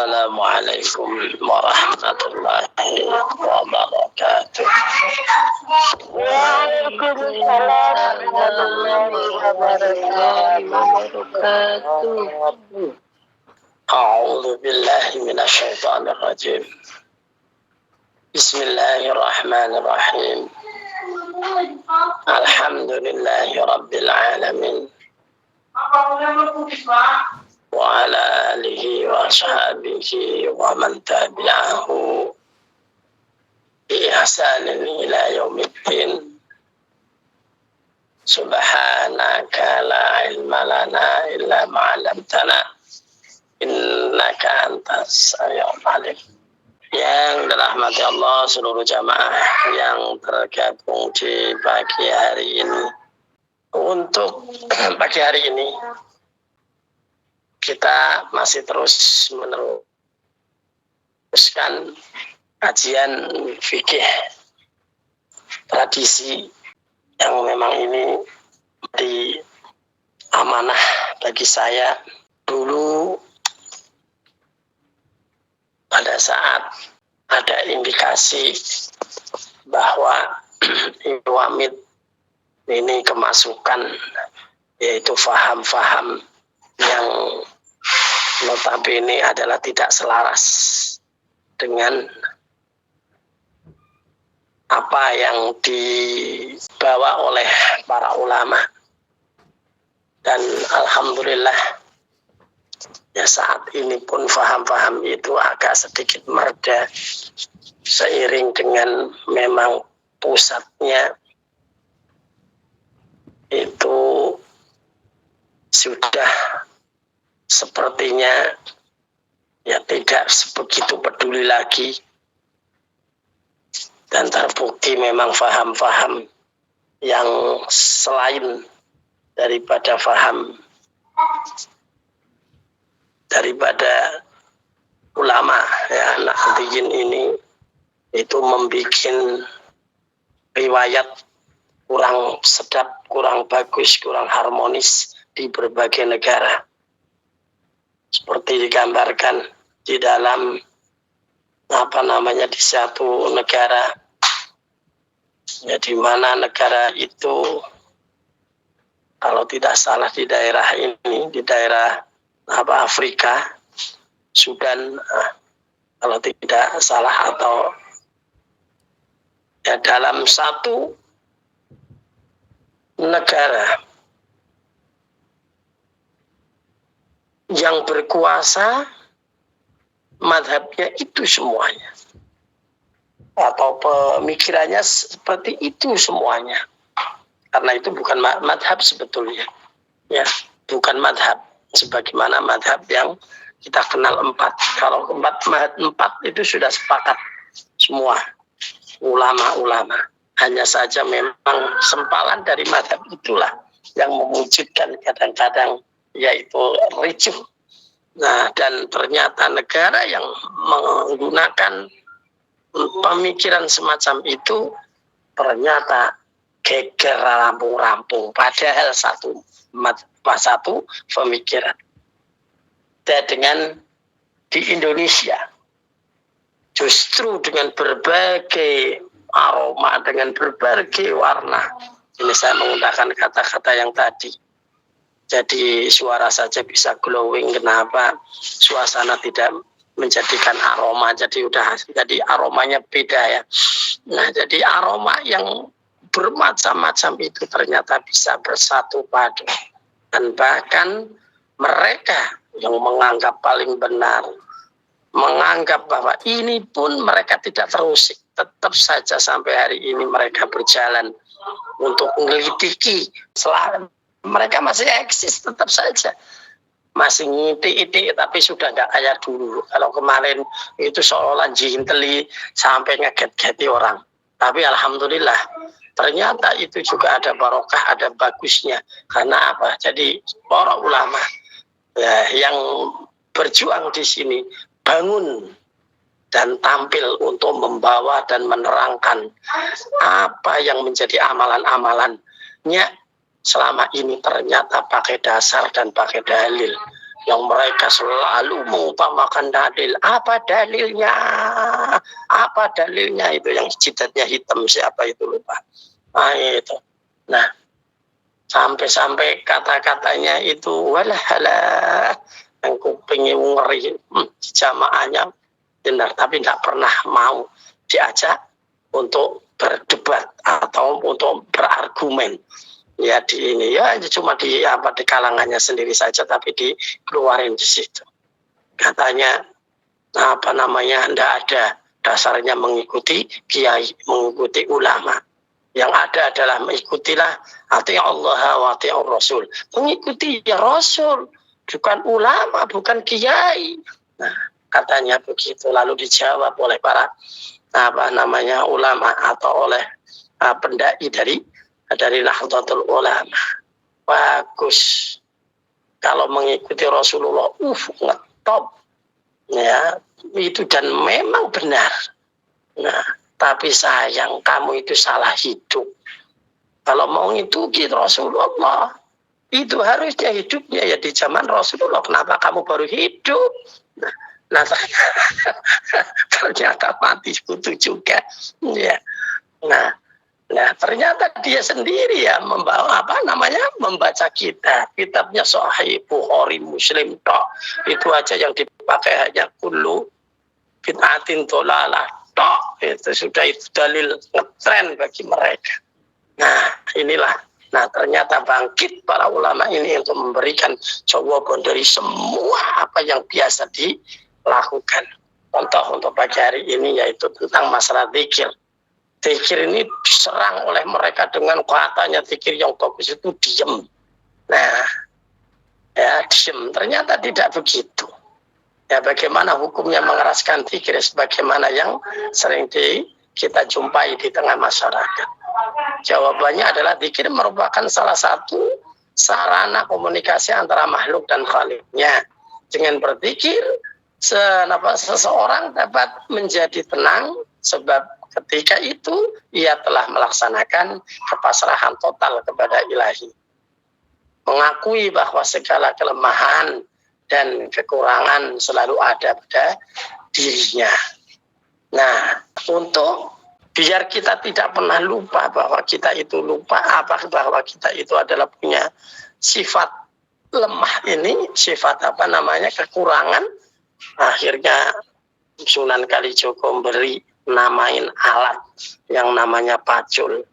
Assalamualaikum warahmatullahi wabarakatuh. Waalaikumsalam warahmatullahi wabarakatuh. A'udzu billahi minasyaitonir rajim. Bismillahirrahmanirrahim. Alhamdulillahi rabbil alamin. Wa ala alihi wa ashabihi wa man tabi'ahu bi ihsanin ila yaumiddin. Subhanaka la ilma lana illa ma 'allamtana innaka antas samiul alim. Yang dirahmati Allah, seluruh jamaah yang tergabung di pagi hari ini. Untuk pagi hari ini kita masih terus meneruskan kajian fikih tradisi yang memang ini di amanah bagi saya dulu. Pada saat ada indikasi bahwa Iwamid ini kemasukan, yaitu faham-faham yang notabene adalah tidak selaras dengan apa yang dibawa oleh para ulama. Dan alhamdulillah, ya saat ini pun faham-faham itu agak sedikit mereda seiring dengan memang pusatnya itu sudah sepertinya ya tidak sebegitu peduli lagi, dan terbukti memang faham-faham yang selain daripada faham daripada ulama ya Nahdliyin ini itu membuat riwayat kurang sedap, kurang bagus, kurang harmonis di berbagai negara. Seperti digambarkan di dalam di satu negara, ya di mana negara itu kalau tidak salah di daerah ini, di daerah Afrika, Sudan, kalau tidak salah, atau ya dalam satu negara yang berkuasa madhabnya itu semuanya, atau pemikirannya seperti itu semuanya. Karena itu bukan madhab sebetulnya, ya bukan madhab sebagaimana madhab yang kita kenal empat. Kalau empat itu sudah sepakat semua ulama-ulama. Hanya saja memang sempalan dari madhab itulah yang mewujudkan kadang-kadang yaitu ricuh. Nah, dan ternyata negara yang menggunakan pemikiran semacam itu ternyata geger rampung-rampung, padahal satu pemikiran. Dan dengan di Indonesia justru dengan berbagai aroma, dengan berbagai warna. Ini saya menggunakan kata-kata yang tadi. Jadi suara saja bisa glowing, kenapa suasana tidak menjadikan aroma? Jadi aromanya beda ya. Nah, jadi aroma yang bermacam-macam itu ternyata bisa bersatu padu. Dan bahkan mereka yang menganggap paling benar, menganggap bahwa ini pun mereka tidak terusik, tetap saja sampai hari ini mereka berjalan untuk mengelitiki. Mereka masih eksis tetap saja, masih ngitik-itik, tapi sudah nggak kayak dulu. Kalau kemarin itu seolah jinteli sampai ngeget-geti orang, tapi alhamdulillah ternyata itu juga ada barokah, ada bagusnya. Karena apa? Jadi para ulama ya, yang berjuang di sini bangun dan tampil untuk membawa dan menerangkan apa yang menjadi amalan-amalannya selama ini ternyata pakai dasar dan pakai dalil. yang mereka selalu mengutamakan dalil. Apa dalilnya? Apa dalilnya? Itu yang jidatnya hitam, siapa itu lupa. Nah itu. Nah, sampai-sampai kata-katanya itu walahalah, yang kupingnya ngeri, jamaahnya benar, tapi tidak pernah mau diajak untuk berdebat atau untuk berargumen. Ya di ini ya cuma di kalangannya sendiri saja, tapi dikeluarin di situ. Katanya tidak ada dasarnya mengikuti kiai, mengikuti ulama. Yang ada adalah mengikutilah ati Allah wa ati Rasul. Mengikuti ya Rasul, bukan ulama, bukan kiai. Nah, katanya begitu, lalu dijawab oleh para ulama atau oleh pendai dari Nahdlatul Ulama. Bagus. Kalau mengikuti Rasulullah, ngetop. Ya, itu dan memang benar. Nah, tapi sayang kamu itu salah hidup. Kalau mau ngikuti Rasulullah, itu harusnya hidupnya ya di zaman Rasulullah. Kenapa kamu baru hidup? Nah ternyata mati kutu juga. Ya. Nah, ternyata dia sendiri ya membaca kitabnya Sahih Bukhari Muslim toh. Itu aja yang dipakai hanya kullu bid'atin dhalalah toh. Itu sudah, itu dalil ngetren bagi mereka. Nah, inilah. Nah, ternyata bangkit para ulama ini untuk memberikan jawaban dari semua apa yang biasa dilakukan. Contoh untuk pagi hari ini yaitu tentang masalah zikir. Zikir ini diserang oleh mereka dengan katanya zikir yang bagus itu diem. Nah, ya diem. Ternyata tidak begitu. Ya, bagaimana hukumnya mengeraskan zikir sebagaimana yang sering kita jumpai di tengah masyarakat? Jawabannya adalah zikir merupakan salah satu sarana komunikasi antara makhluk dan Khalik-nya. Dengan berzikir, seseorang dapat menjadi tenang sebab ketika itu ia telah melaksanakan kepasrahan total kepada Ilahi. Mengakui bahwa segala kelemahan dan kekurangan selalu ada pada dirinya. Nah, untuk biar kita tidak pernah lupa bahwa kita itu bahwa kita itu adalah punya sifat lemah ini, sifat kekurangan. Akhirnya Sunan Kalijogo namain alat yang namanya pacul.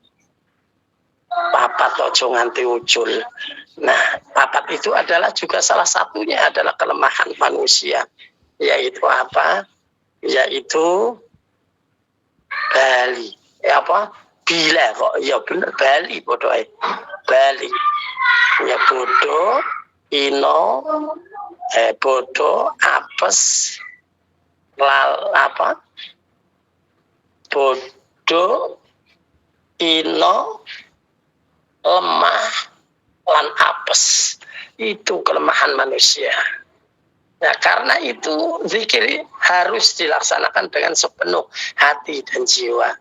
Papat ojo nganti ucul. Nah, papat itu adalah juga salah satunya adalah kelemahan manusia. Yaitu apa? Yaitu Bali. Bila kok. Ya bener Bali bodoh. Bali. Ya bodoh, ino, bodoh, apes, bodoh, ino, lemah, lan apes. Itu kelemahan manusia. Nah, karena itu zikir harus dilaksanakan dengan sepenuh hati dan jiwa.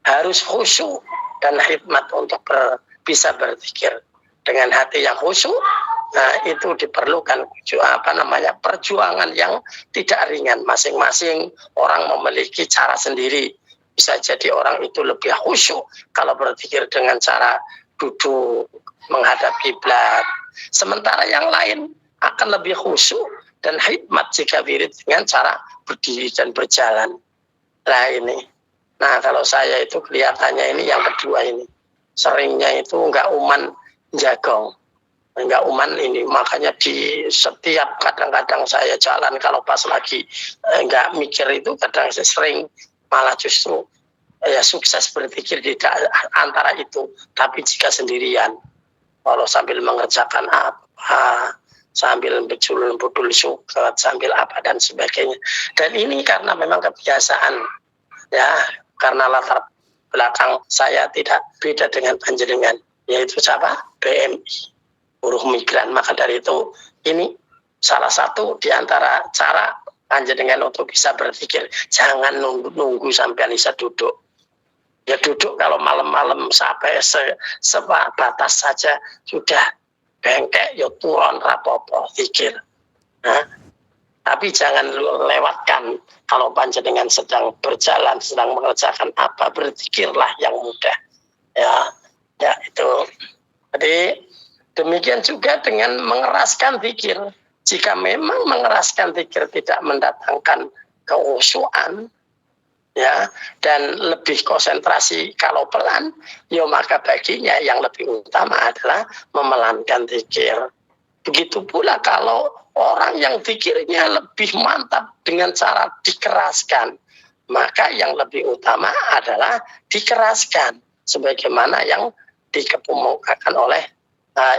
Harus khusyuk dan hikmat untuk bisa berzikir dengan hati yang khusyuk. Nah, itu diperlukan perjuangan yang tidak ringan. Masing-masing orang memiliki cara sendiri. Bisa jadi orang itu lebih khusyuk kalau berzikir dengan cara duduk menghadap kiblat. Sementara yang lain akan lebih khusyuk dan hikmat jika wirid dengan cara berdiri dan berjalan. Nah ini. Nah kalau saya itu kelihatannya ini yang kedua ini. Seringnya itu enggak uman jagong. Enggak uman ini. Makanya di setiap kadang-kadang saya jalan kalau pas lagi enggak mikir itu kadang saya sering malah justru sukses berzikir di antara itu. Tapi jika sendirian. Kalau sambil mengerjakan apa, sambil budul syukur, sambil apa dan sebagainya. Dan ini karena memang kebiasaan, ya, karena latar belakang saya tidak beda dengan panjenengan, yaitu siapa? BMI, buruh migran. Maka dari itu ini salah satu di antara cara panjenengan untuk bisa berpikir. Jangan nunggu sampai bisa duduk. Ya duduk kalau malam-malam sampai sebatas saja sudah bengkek ya turun rapopo zikir. Nah, tapi jangan lewatkan kalau panjenengan sedang berjalan, sedang mengerjakan apa, berzikirlah yang mudah. Ya itu. Jadi demikian juga dengan mengeraskan zikir. Jika memang mengeraskan zikir tidak mendatangkan kekhusyuan, ya, dan lebih konsentrasi kalau pelan, ya maka baginya yang lebih utama adalah memelankan zikir. Begitu pula kalau orang yang zikirnya lebih mantap dengan cara dikeraskan, maka yang lebih utama adalah dikeraskan, sebagaimana yang dikemukakan oleh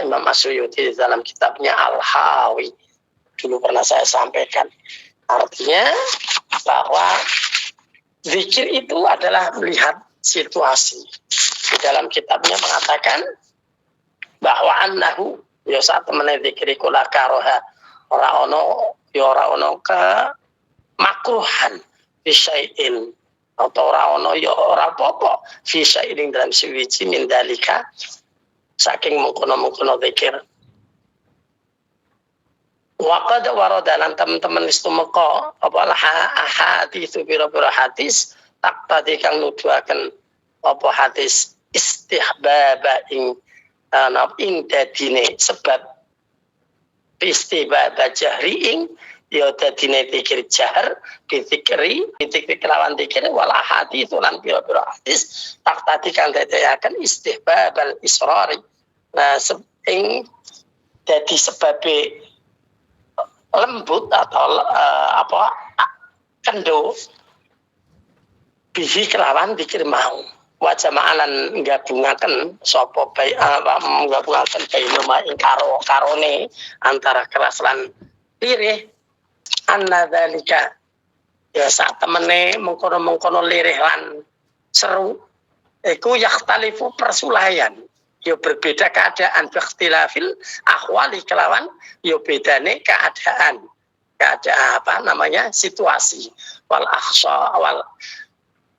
Imam As-Suyuti dalam kitabnya Al-Hawi. Dulu pernah saya sampaikan. Artinya bahwa zikir itu adalah melihat situasi. Di dalam kitabnya mengatakan bahwa annahu ya saat temene zikri kula karoha ora ono ke makruhan bisyai'in atau ora ono ya ora apa-apa bisyai'in dalam siwiji min dalika saking mengkono-mengkono zikir. Waqad warada lan teman-teman istumeka apa hadis biro-biro hadis tak tadi kang nuduhaken apa hadis istihbaba ing dadine sebab istihbaba jahri ing ya dadine zikir jahar bizikri kelawan zikir wala hadis lan biro-biro hadis tak tadi kang dadayaken istihbabal israri. Nah ing dadi sebabe lembut atau kendo bihi kelawan dikir mau wajah maalan gabungaken sapa bae gabungaken bainuma ing karone antara keras lan lirih annadzalika ya sak temene mengkono lirih lan seru iku yakhtalifu persulayan yo berbeda keadaan ikhtilafil ahwali kelawan yo bedane keadaan situasi wal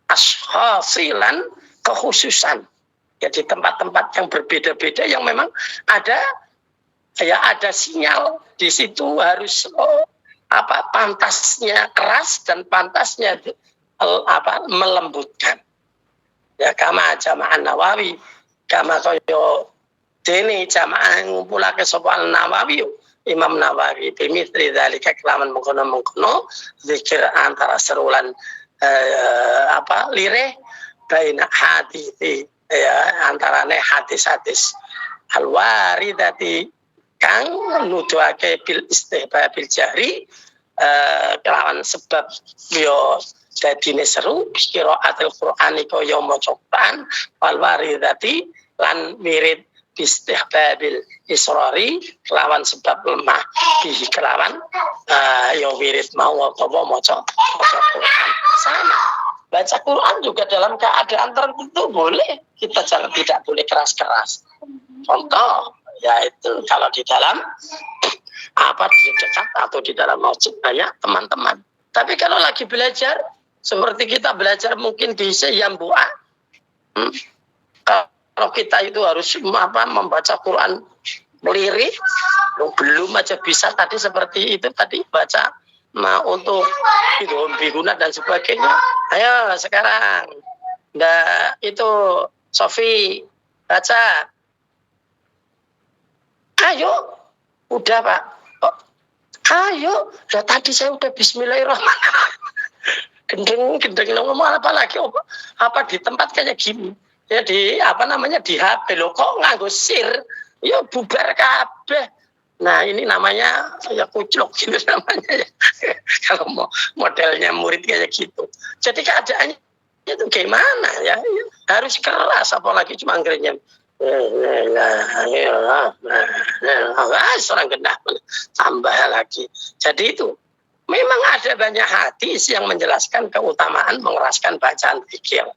ashasilan kekhususan ya di tempat-tempat yang berbeda-beda yang memang ada sinyal di situ harus pantasnya keras dan pantasnya melembutkan ya kama jama'an Nawawi kama kaya dene jamaah ngumpulake sapa Nawawi Imam Nawawi bimitri dzalika kelaman mengkono zikir antara serulan lirih baina hadits ya antarane hadis-hadis alwaridati kang nuduhake bil istihbabil jahri kelawan sebab yo dadine seru qiraatul Qur'ani kaya maca Quran wal waridati lan wirid istihbabil israri kelawan sebab lemah bihi kelawan wirid mau utawa maca Quran sama. Baca Quran juga dalam keadaan tertentu boleh, kita tidak boleh keras-keras. Contoh yaitu kalau di dalam di dekat atau di dalam masjid banyak teman-teman. Tapi kalau lagi belajar seperti kita belajar mungkin di Seyambua, kalau kita itu harus membaca Quran melirik, belum aja bisa tadi seperti itu tadi baca untuk biguna dan sebagainya. Ayo sekarang, itu Sofi baca. Ayo, udah Pak. Oh, ayo, tadi saya udah Bismillahirrahmanirrahim. Gendeng ngomong apa lagi? Apa di tempat kayak gini? Ya di di HP lo kok nganggo sir ya bubar kabeh. Nah ini namanya ya kuclok gitu namanya ya. Kalau modelnya murid kayak gitu. Jadi keadaannya itu gimana ya? Harus keras apalagi cuma ngerenya seorang gendah tambah lagi. Jadi itu memang ada banyak hadis yang menjelaskan keutamaan mengeraskan bacaan zikir.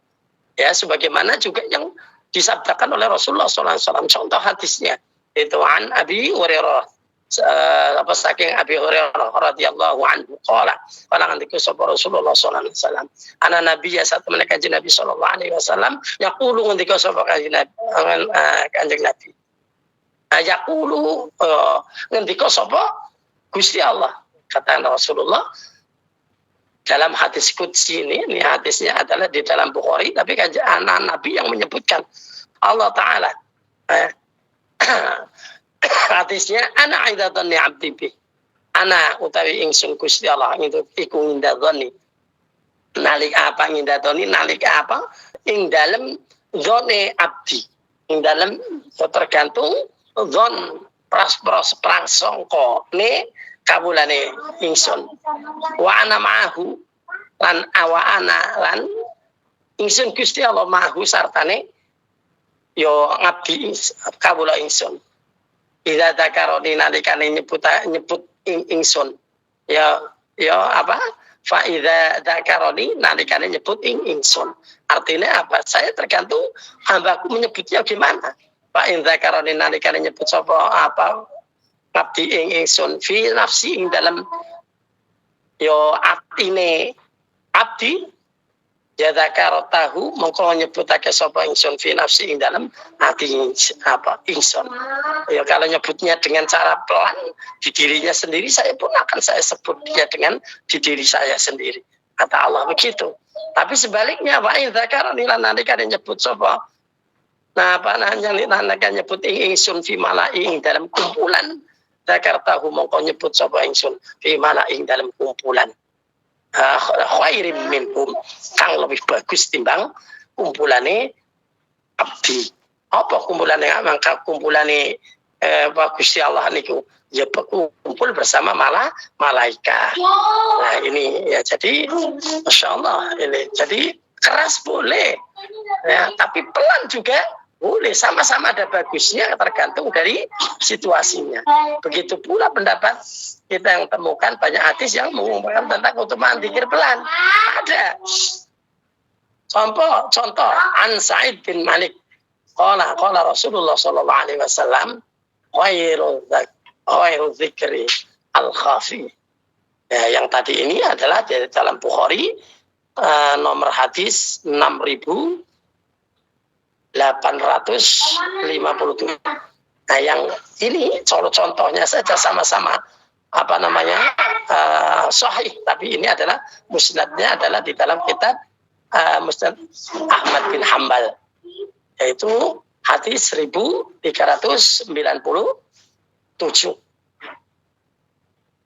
Ya, sebagaimana juga yang disabdakan oleh Rasulullah SAW. Contoh hadisnya itu an Abi Hurairah saking Abi Hurairah radhiyallahu anhu qala ngandiku sapa Rasulullah sallallahu alaihi wasallam ana nabiyya saat menika kanjeng Nabi sallallahu alaihi wasallam yaqulu ngendika sapa kanjeng Nabi yaqulu ngendika sapa Gusti Allah, kata Rasulullah dalam hadis qudsi ini hadisnya adalah di dalam Bukhari, tapi kan anak Nabi yang menyebutkan Allah Ta'ala. Hadisnya ana idza dhanni 'abdi bi. Ana utawi ingsun Gusti Allah itu iku ngindadoni. Nalik apa ngindadoni, nalik apa? Ing dalem zone abdi. Ing dalem tergantung zon pras-pras prangsangka ne kawulane ingsun. Wa ana ma'ahu lan awa ana lan ingsun Gusti Allah ma'ahu sartane yo ngabdi kawula ingsun. Idza dzakaroni nalikane nyebut ingsun. Ya apa? Fa idza dzakaroni nalikane nyebut ingsun. Artinya apa? Saya tergantung hambaku menyebutnya gimana. Fa idza dzakaroni nalikane nyebut sapa apa? Ngabdi ingsun fi nafsi ing dalam yo atine abdi ya dzakaratahu mongko nyebutake sapa ingsun fi nafsi ing dalam ati apa ingsun. Ya kalau nyebutnya dengan cara pelan di dirinya sendiri, saya pun akan saya sebut dia dengan di diri saya sendiri. Kata Allah begitu. Tapi sebaliknya wa in dzakarani lan nalika nyebut sapa. Nah, apa nalika nyebut ingsun fi mala'i dalam kumpulan dzakartahu mongko nyebut sapa ingsun fi mala'i dalam kumpulan. Khairim minhum kang lebih bagus timbang kumpulane abdi. Apa kumpulane? Mangka kumpulane Gusti Allah niku ya kumpul bersama malaikat. Nah ini ya jadi Masya Allah ini jadi keras boleh ya, tapi pelan juga boleh, sama-sama ada bagusnya tergantung dari situasinya. Begitu pula pendapat kita yang temukan banyak hadis yang mengumumkan tentang keutamaan zikir pelan. Ada. Contoh An Sa'id bin Malik. Qala Rasulullah sallallahu alaihi wasallam khairu dzikri al-khafi. Ya, yang tadi ini adalah dari dalam Bukhari nomor hadis 6.857. Nah, yang ini contohnya saja sama-sama apa namanya sahih, tapi ini adalah musnadnya adalah di dalam kitab Musnad Ahmad bin Hambal, yaitu hadis 1397.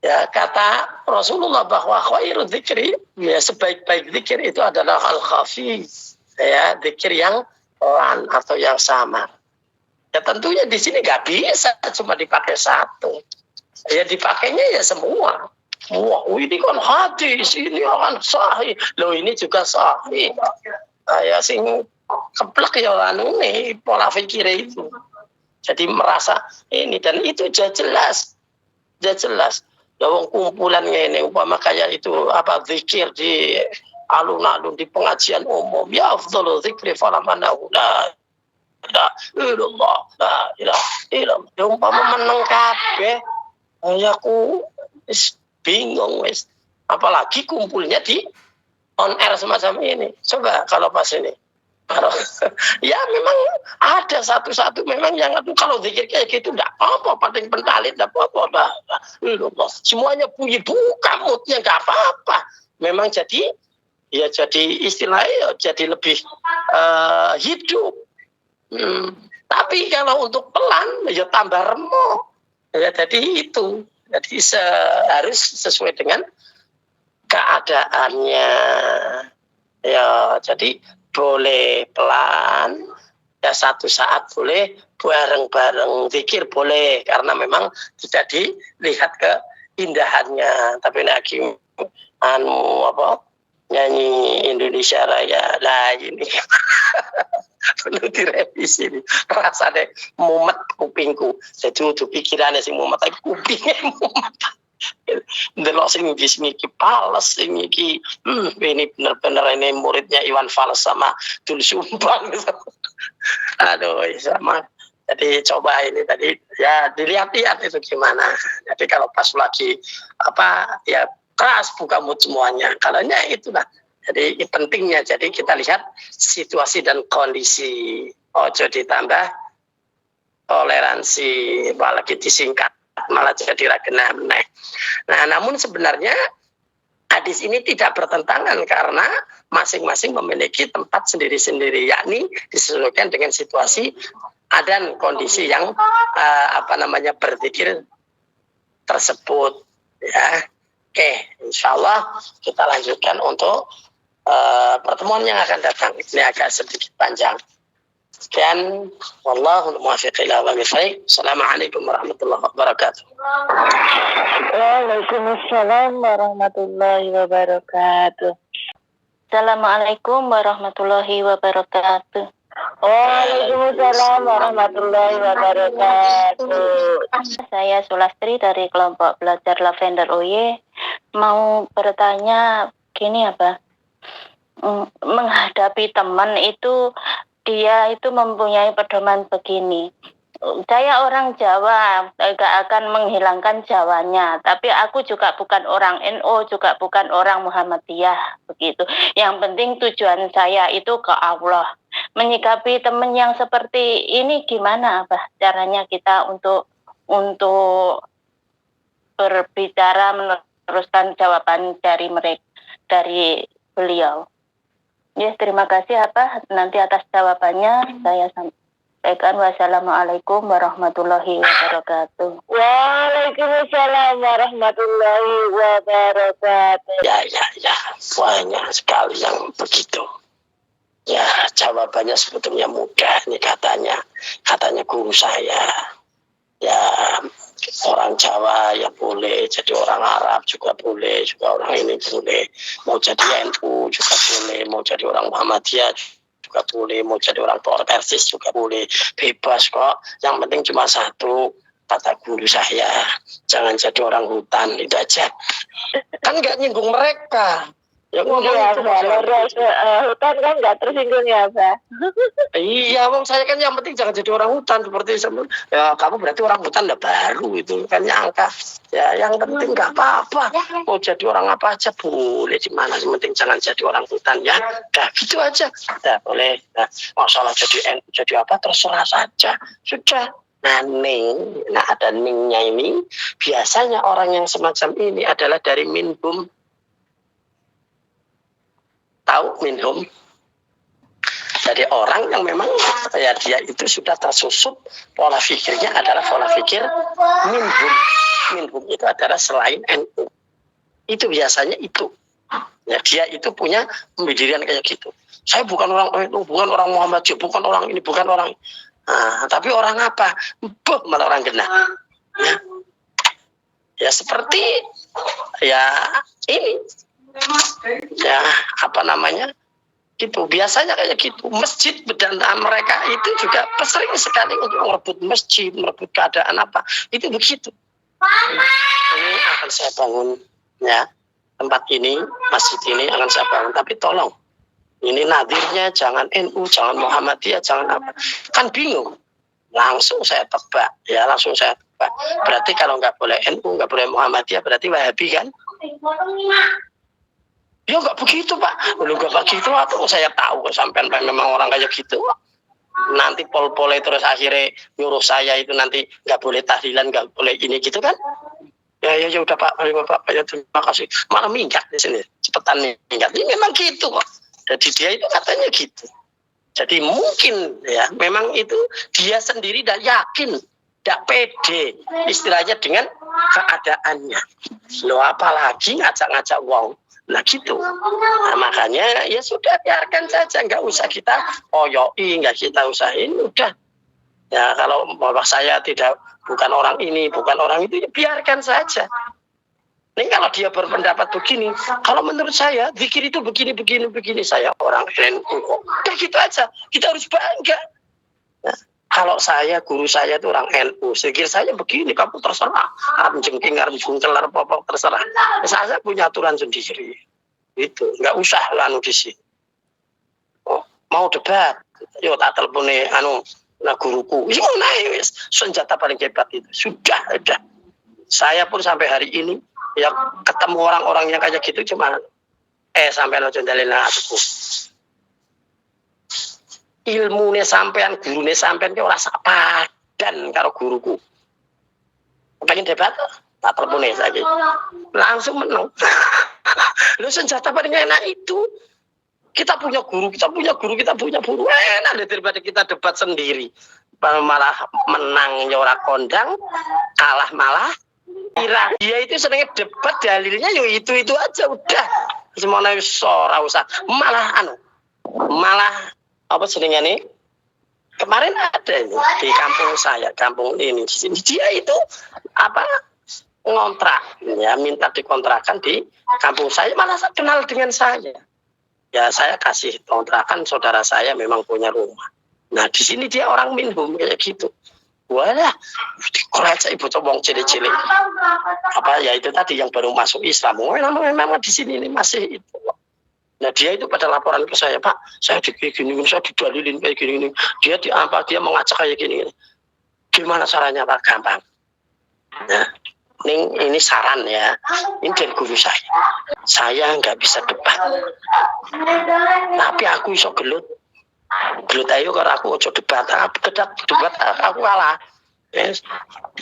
Ya, kata Rasulullah bahwa khairu dzikri, ya sebaik-baik zikir itu adalah al-khafi, ya zikir yang pelan atau yang samar. Ya tentunya di sini nggak bisa cuma dipakai satu. Ya dipakainya ya semua. Wah, ini kan hadis, ini kan sahih. Loh ini juga sahih. Ya sing keplek ya anu nih pola pikir itu. Jadi merasa ini dan itu jelas. Ya wong kumpulannya ini umpama kayak itu apa zikir di alun-alun di pengajian umum. Ya afdhalu dzikri falamanahu la ilallah la ilaha illallah. Ya umpama meneng kabeh. Aku bingung wis. Apalagi kumpulnya di on air semacam ini. Coba kalau pas ini. Ya memang ada satu-satu memang yang kalau zikir kayak gitu enggak apa-apa, paling pentalit enggak apa-apa. Semuanya bunyi buka moodnya enggak apa-apa. Memang jadi istilahnya jadi lebih hidup. Tapi kalau untuk pelan ya tambah remuk. Ya jadi itu. Jadi harus sesuai dengan keadaannya. Ya jadi boleh pelan, ya satu saat boleh bareng-bareng zikir boleh, karena memang tidak dilihat keindahannya. Tapi lagi nyanyi Indonesia Raya lah ini perlu direvisi nih. Rasa deh mumet kupingku. Jadi untuk pikirannya sih mumet, tapi kupingnya mumet. Delok sing iki Pales sing iki ini benar-benar ini muridnya Iwan Fals sama Dul Sumbang. Aduh sama. Jadi coba ini tadi ya dilihat-lihat itu gimana. Jadi kalau pas lagi apa ya keras buka mood semuanya. Kalaunya itulah. Jadi pentingnya jadi kita lihat situasi dan kondisi. Ojo ditambah toleransi apalagi disingkat malah jadi ragena meneh. Nah, namun sebenarnya hadis ini tidak bertentangan karena masing-masing memiliki tempat sendiri-sendiri, yakni disesuaikan dengan situasi dan kondisi yang berzikir tersebut. Ya, oke, insya Allah kita lanjutkan untuk pertemuan yang akan datang. Ini agak sedikit panjang. Sekian, wallahul muwaffiq ila aqwamit thoriq. Assalamualaikum warahmatullahi wabarakatuh. Waalaikumsalam warahmatullahi wabarakatuh. Assalamualaikum warahmatullahi wabarakatuh. Waalaikumsalam warahmatullahi wabarakatuh. Saya Sulastri dari kelompok belajar Lavender OY. Mau bertanya gini menghadapi teman itu dia itu mempunyai pedoman begini. Saya orang Jawa, gak akan menghilangkan Jawanya. Tapi aku juga bukan orang NU, juga bukan orang Muhammadiyah, begitu. Yang penting tujuan saya itu ke Allah. Menyikapi teman yang seperti ini gimana, caranya kita untuk berbicara meneruskan jawaban dari mereka, dari beliau. Ya, terima kasih nanti atas jawabannya saya sampaikan. Wassalamualaikum warahmatullahi wabarakatuh. Waalaikumsalam warahmatullahi wabarakatuh. Ya, banyak sekali yang begitu. Ya, jawabannya sebetulnya mudah. Ini katanya guru saya. Ya, orang Jawa ya boleh, jadi orang Arab juga boleh, juga orang ini boleh, mau jadi NU juga boleh, mau jadi orang Muhammadiyah juga boleh, mau jadi orang Persis juga boleh, bebas kok. Yang penting cuma satu, kata guru saya, jangan jadi orang hutan, itu aja. Kan nggak nyinggung mereka. Ya ngomong itu hutan kan nggak tersinggung ya, Pak. Iya, wong saya kan yang penting jangan jadi orang hutan seperti ya kamu berarti orang hutan baru itu kan nyangka. Ya yang penting nggak apa-apa. Mau jadi orang apa aja boleh di mana, yang penting jangan jadi orang hutan ya. Udah gitu aja. Udah boleh. Nah, masalah jadi apa terserah saja. Sudah. Nah, ada ningnya ini biasanya orang yang semacam ini adalah dari minhum. Tahu minhum? Jadi orang yang memang ya dia itu sudah tersusup pola pikirnya adalah pola pikir minhum. Minhum itu adalah selain NU. Itu biasanya itu. Ya dia itu punya pemikiran kayak gitu. Saya bukan orang NU, bukan orang Muhammadiyah, bukan orang ini, bukan orang. Nah, tapi orang apa? Malah orang genah. Ya seperti ya ini. Ya gitu biasanya kayak gitu. Masjid dan mereka itu juga sering sekali untuk merebut masjid, merebut keadaan itu begitu. Ini akan saya bangun ya, tempat ini, masjid ini akan saya bangun, tapi tolong ini nadirnya jangan NU, jangan Muhammadiyah, jangan kan bingung. Langsung saya tebak. Berarti kalau nggak boleh NU, nggak boleh Muhammadiyah, berarti Wahabi kan? Ya nggak begitu Pak, lu nggak begitu atau saya tahu sampai memang orang kayak gitu. Nanti pol-pol terus akhirnya nyuruh saya itu nanti nggak boleh tahlilan, nggak boleh ini gitu kan? Ya udah Pak, ya terima kasih. Malah minggat di sini, cepetan minggat. Ini memang gitu kok. Jadi dia itu katanya gitu. Jadi mungkin ya memang itu dia sendiri tidak yakin, tidak pede istilahnya dengan keadaannya. Lo apalagi ngajak-ngajak wong. Nah gitu. Nah, makanya ya sudah biarkan saja, nggak usah kita oyoi, nggak kita usahain, udah. Ya kalau bapak saya bukan orang ini, bukan orang itu, ya biarkan saja. Ini kalau dia berpendapat begini, kalau menurut saya zikir itu begini, saya orang NU, udah gitu aja. Kita harus bangga. Nah, kalau guru saya itu orang NU, zikir saya begini, kamu terserah. Arem jengking, arem jungkel, apa terserah. Saya punya aturan sendiri. Itu nggak usah lanu di sini. Oh, mau debat, yo tak telepone guruku. Wis senjata paling hebat itu. Sudah. Saya pun sampai hari ini ya ketemu orang-orang yang kayak gitu cuma sampai lo jendalin aku. Ilmune sampean, gurune sampean ki ora sepadan karo guruku. pengen debat tak telepon lagi langsung menang. Lu senjata paling enak itu kita punya guru, kita punya guru enak daripada kita debat sendiri, malah menang ora kondang, kalah malah kira. Dia itu senengnya debat, dalilnya yo itu aja udah semuanya ora usah malah apa jenenge nih. Kemarin ada ini di kampung saya, kampung ini di sini dia itu apa ngontrak ya, minta dikontrakan di kampung saya, malah kenal dengan saya. Ya saya kasih kontrakan, saudara saya memang punya rumah. Nah di sini dia orang minhum kayak gitu. Walah, dikoreca ibu cowong cilik-cilik. Apa ya itu tadi yang baru masuk Islam. Memang di sini ini masih itu. Nah dia itu pada laporan ke saya, Pak, saya gini, saya didalilin kayak gini. Dia dia mengacak kayak gini. Gimana caranya Pak? Gampang. Nah, ini saran ya. Ini dari guru saya. Saya nggak bisa debat. Tapi aku iso gelut. Gelut ayo kalau aku ojo debat. Debat aku kalah. Yes.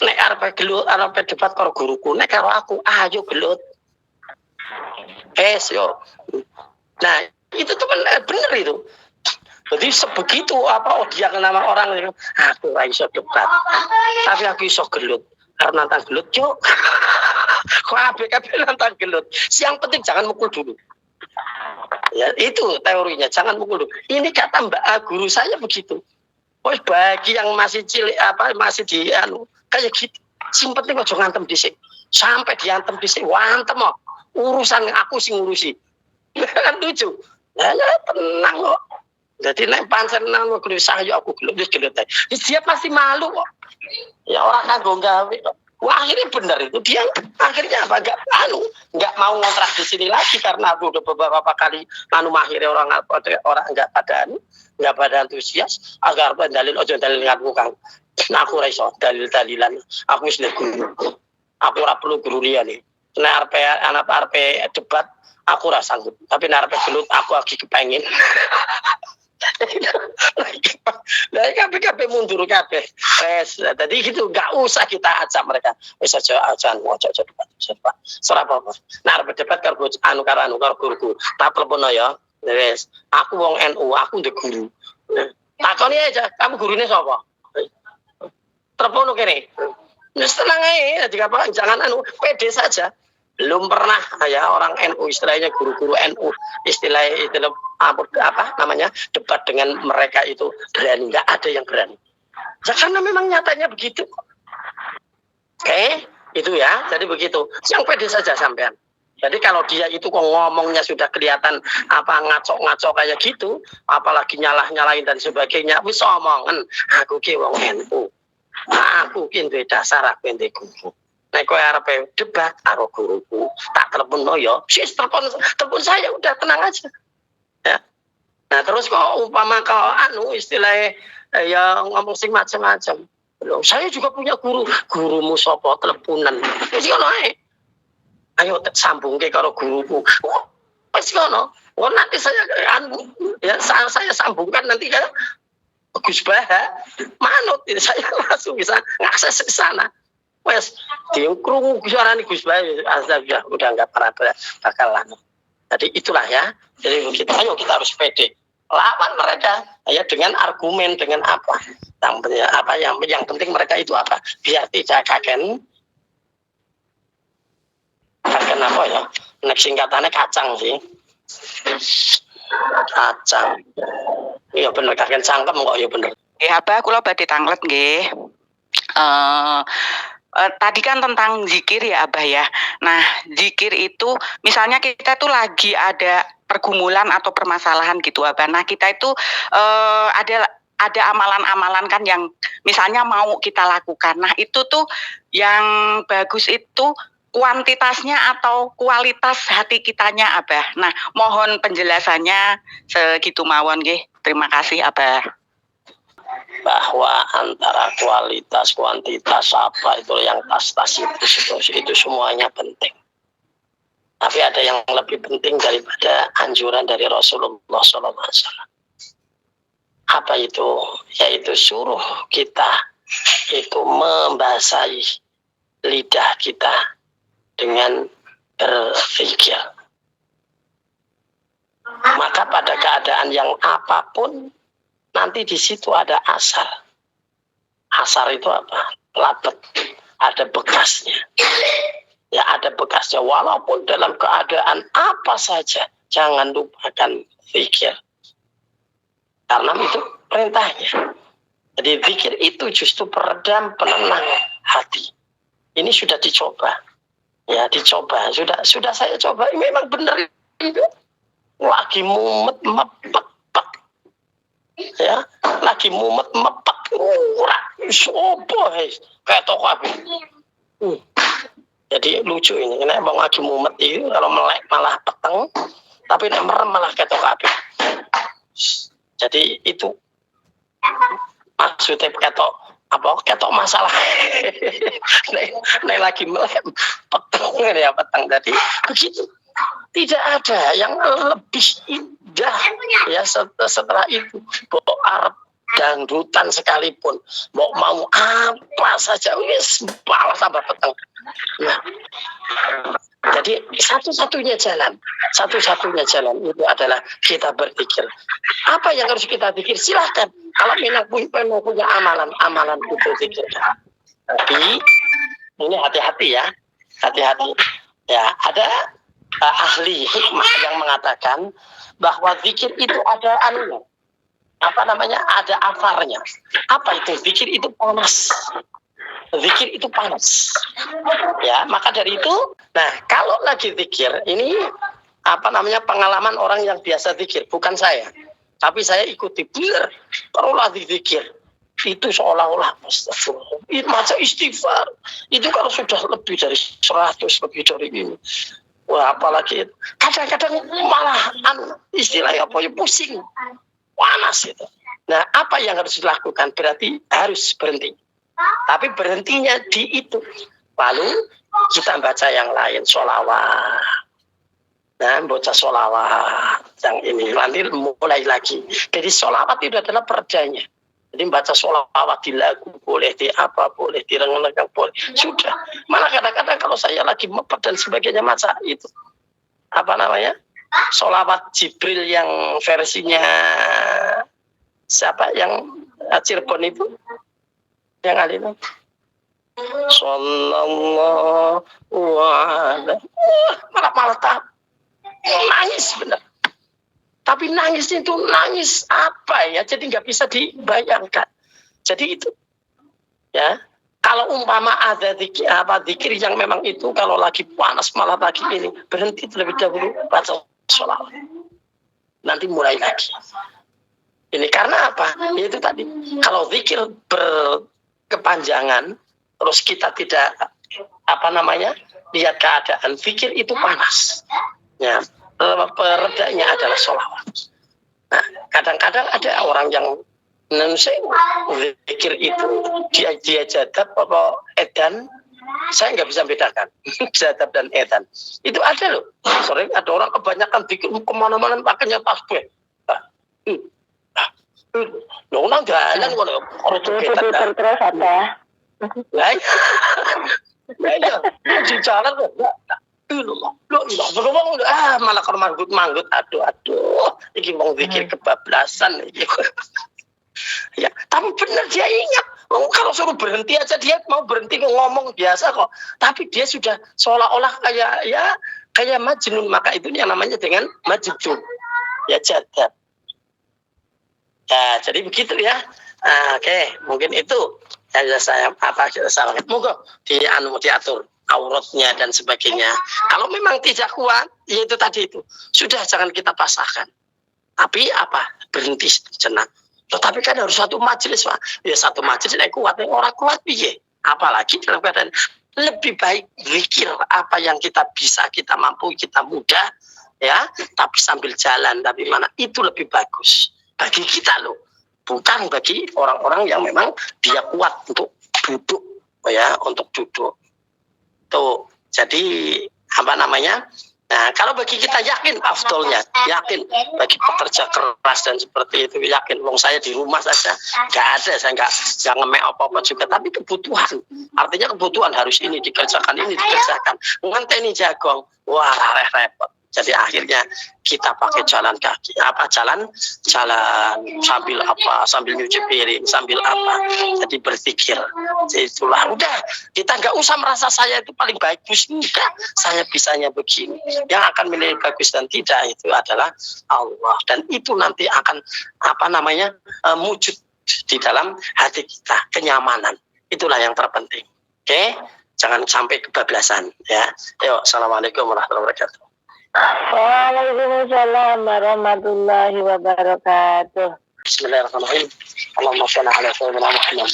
Nek arep gelut, arep debat karo guruku, nek karo aku ayo gelut. Yo. Nah, itu tuh bener itu. Jadi sebegitu dia nama orang itu, aku gak iso debat. Tapi aku iso gelut. Karena nantang gelut, yuk. Kok ABKB nantang gelut. Yang penting jangan mukul dulu. Ya, itu teorinya, jangan mukul dulu. Ini kata guru saya begitu. Wes bagi yang masih cilik masih di kayak gitu. Sing penting aja ngantem dhisik. Sampai diantem dhisik, wantem kok. Urusan aku sing ngurusi. Kan lucu. Ya tenang kok. Jadi nek pancen nang guru saya aku gelut aja. Dia pasti malu kok. Ya orang kanggo gawe kok. Wah akhirnya benar itu dia akhirnya nggak mau ngontrak di sini lagi karena aku udah beberapa kali akhirnya orang nggak pada antusias agar dalil ojo dalil ngaku kang. Nah aku raiso dalil-dalilan aku sudah guru. Aku ora perlu guru dia nih. Nah anak debat aku rasa sanggup, tapi narpe gelut aku lagi kepengen. Lah kabeh mundur kabeh. Tadi gitu enggak usah kita ajak mereka. Wis aja debat. Ora apa-apa. Narpe debat karo guruku. Tak telepono ya. Wis, aku wong NU, aku ndek guru. Takoni aja, kamu gurunya sapa? Telepono kene. Wis tenang ae, jangan pede saja. Belum pernah ya orang NU istilahnya guru-guru NU istilahnya itu apa namanya debat dengan mereka itu berani, nggak ada yang berani ya karena memang nyatanya begitu. Oke, itu ya, jadi begitu yang pede saja sampean. Jadi kalau dia itu kok ngomongnya sudah kelihatan ngaco-ngaco kayak gitu, apalagi nyalahin dan sebagainya, wis omongan aku ki wong NU, aku ki duwe dasar, aku duwe guru. Nek kowe arep debat karo guruku, tak teleponno ya. Sis telepon saya udah tenang aja. Ya. Nah, terus kok umpama kau istilahnya ya ngomong sing macam-macam. Loh, saya juga punya guru. Gurumu sapa teleponan. Wis ngono ae. Ayo sambungke karo guruku. Wis ngono. Nanti saya sambungkan nanti kan Gus Baha manut saya langsung bisa ngakses ke sana. Wes diukrung suarane Gus Bayu udah enggak pernah bakalan. Jadi itulah ya. Jadi kita harus pede lawan mereka ya dengan argumen, dengan apa. Yang penting mereka itu apa? Biar tidak kagen apa ya? Nek singkatannya kacang sih. Kacang. Iya bener kagen cangkem kok ya bener. Nggih Abah kula badhe tanglet nggih. Tadi kan tentang zikir ya Abah ya. Nah zikir itu misalnya kita tuh lagi ada pergumulan atau permasalahan gitu Abah. Nah kita itu ada amalan-amalan kan yang misalnya mau kita lakukan. Nah itu tuh yang bagus itu kuantitasnya atau kualitas hati kitanya Abah. Nah mohon penjelasannya segitu mawon nggih. Terima kasih Abah. Bahwa antara kualitas kuantitas apa itu yang tas itu semuanya penting. Tapi ada yang lebih penting daripada anjuran dari Rasulullah SAW. Apa itu? Yaitu suruh kita itu membasahi lidah kita dengan berpikir. Maka pada keadaan yang apapun, nanti di situ ada asar. Asar itu apa? Labet. Ada bekasnya. Ya, ada bekasnya. Walaupun dalam keadaan apa saja, jangan lupakan zikir. Karena itu perintahnya. Jadi zikir itu justru peredam, penenang hati. Ini sudah dicoba. Ya, dicoba. Sudah saya coba. Memang benar itu. Lagi mumet mepek, ya, lagi mumet mepek, murah, sopo, kayak toko apa? Jadi lucu ini, emang lagi mumet itu kalau melek malah peteng, tapi nek merem malah kayak toko apa? Jadi itu maksudnya ketok masalah. nek lagi melek peteng ya peteng. Jadi begitu. Tidak ada yang lebih indah ya setelah itu. Mau Arab dangdutan sekalipun, mau apa saja, wis balas tambah peteng. Nah, jadi satu-satunya jalan itu adalah kita berpikir. Apa yang harus kita pikir? Silahkan. Kalau memang punya amalan itu pikir. Tapi ini hati-hati ya, hati-hati. Ya, ada ahli hikmah yang mengatakan bahwa zikir itu ada ada asarnya. Apa itu? Zikir itu panas. Zikir itu panas. Ya, maka dari itu, nah kalau lagi zikir ini pengalaman orang yang biasa zikir, bukan saya. Tapi saya ikuti benar. Kalau lagi zikir itu seolah-olah itu macam istighfar. Itu kalau sudah lebih dari 100, lebih dari ini. Wah, apalagi kadang-kadang malah istilahnya pusing, panas itu. Nah, apa yang harus dilakukan? Berarti harus berhenti. Tapi berhentinya di itu. Lalu kita baca yang lain, sholawat. Nah, baca sholawat yang ini nanti mulai lagi. Jadi sholawat itu adalah peredanya. Jadi baca sholawat di lagu boleh, di apa boleh, di rengang boleh. Sudah. Malah kadang-kadang kalau saya lagi mepet dan sebagainya masa itu sholawat Jibril yang versinya siapa yang Cirebon itu yang ada itu sallallahu alaihi malah nangis benar. Tapi nangis itu nangis apa ya? Jadi nggak bisa dibayangkan. Jadi itu, ya. Kalau umpama ada zikir yang memang itu kalau lagi panas malah lagi ini berhenti terlebih dahulu baca sholawat. Nanti mulai lagi. Ini karena apa? Itu tadi. Kalau zikir berkepanjangan, terus kita tidak lihat keadaan. Zikir itu panas. Ya. Peredanya adalah sholawat. Nah, kadang-kadang ada orang yang zikir itu dia jadab apa edan, saya nggak bisa bedakan jadab dan edan. Itu ada loh. Sering ada orang kebanyakan zikir kemana-mana pakainya tasbih. Loh, nang jalan kalau terus ada. Ya, di jalan malah kalau manggut, aduh, ini mau zikir kebablasan. Ya, tapi benar dia ingat. Kalau suruh berhenti aja dia mau berhenti ngomong biasa kok. Tapi dia sudah seolah-olah kayak majnun, maka itu yang namanya dengan majnun. Ya jadab. Ya, jadi begitu ya. Oke, mungkin itu yang saya monggo diatur auratnya dan sebagainya. Kalau memang tidak kuat, ya itu tadi itu. Sudah jangan kita pasahkan. Tapi berhenti sejenak. Tetapi kan harus satu majelis, Pak. Ya satu majelis yang kuat, yang orang kuat piye. Apalagi dalam keadaan lebih baik zikir apa yang kita bisa, kita mampu, kita mudah, ya. Tapi sambil jalan, tapi mana itu lebih bagus bagi kita loh. Bukan bagi orang-orang yang memang dia kuat untuk duduk, ya, untuk duduk. Tuh, jadi Nah, kalau bagi kita yakin afdolnya, yakin bagi pekerja keras dan seperti itu, yakin. Wong saya di rumah saja nggak ada, saya nggak ngemek apa-apa juga. Tapi kebutuhan, artinya kebutuhan harus ini dikerjakan, ini dikerjakan. Ngenteni jagong, wah repot. Jadi akhirnya kita pakai jalan kaki, jalan sambil sambil nyuci piring, sambil jadi berpikir. Jadi itulah udah, kita nggak usah merasa saya itu paling bagus, enggak, saya bisanya begini. Yang akan menilai bagus dan tidak itu adalah Allah, dan itu nanti akan wujud di dalam hati kita, kenyamanan. Itulah yang terpenting. Oke, jangan sampai kebablasan ya. Yuk, assalamualaikum warahmatullahi wabarakatuh. Waalaikumsalam warahmatullahi wabarakatuh. Bismillahirrahmanirrahim. Allahumma shalli ala sayyidina Muhammad.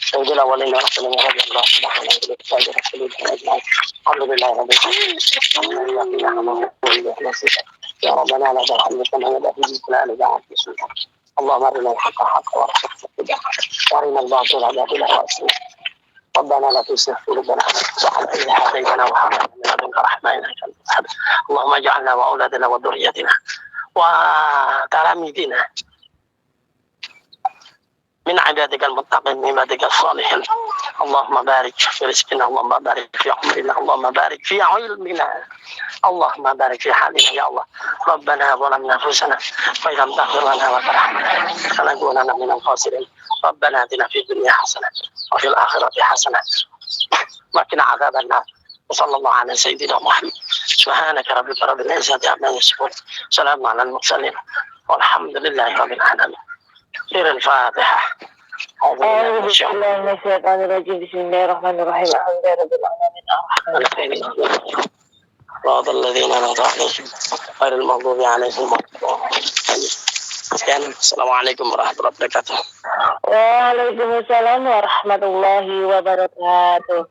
Sayyidil awwalin wa akhirin wa radiyallahu subhanahu wa ta'ala. Alhamdulillah rabbil alamin. Ya Rabbana la ilaha kama yad'u ila al-jannah. Allahumma arina al-haqqa haqqan warzuqna ittiba'ahu. Wa arina al-batila batilan warzuqna. ربنا لا تزغ قلوبنا بعد إذ هديتنا وهب لنا من لدنك رحمة إنك أنت الوهاب اللهم اجعلنا وأولادنا وذريتنا وتلاميذنا من عبادك المتقين من عبادك الصالحين اللهم بارك في رزقنا اللهم بارك في عمرنا اللهم بارك في علمنا اللهم بارك في حالنا يا الله ربنا ظلمنا أنفسنا وإن لم تغفر لنا وترحمنا لنكونن من الخاسرين ربنا آتنا في الدنيا حسنة وفي الآخرة حسنة وقنا عذاب النار وصلى الله على سيدنا محمد سبحانك رب العزة عما يصفون سلام على المرسلين والحمد لله رب العالمين. غير الفاتحة. أعوذ بالله من الشيطان الرجيم بسم الله الرحمن الرحيم الحمد لله رب العالمين الرحمن صراط الذين أنعمت عليهم غير المغضوب عليهم ولا الضالين. Assalamualaikum warahmatullahi wabarakatuh. Waalaikumsalam warahmatullahi wabarakatuh.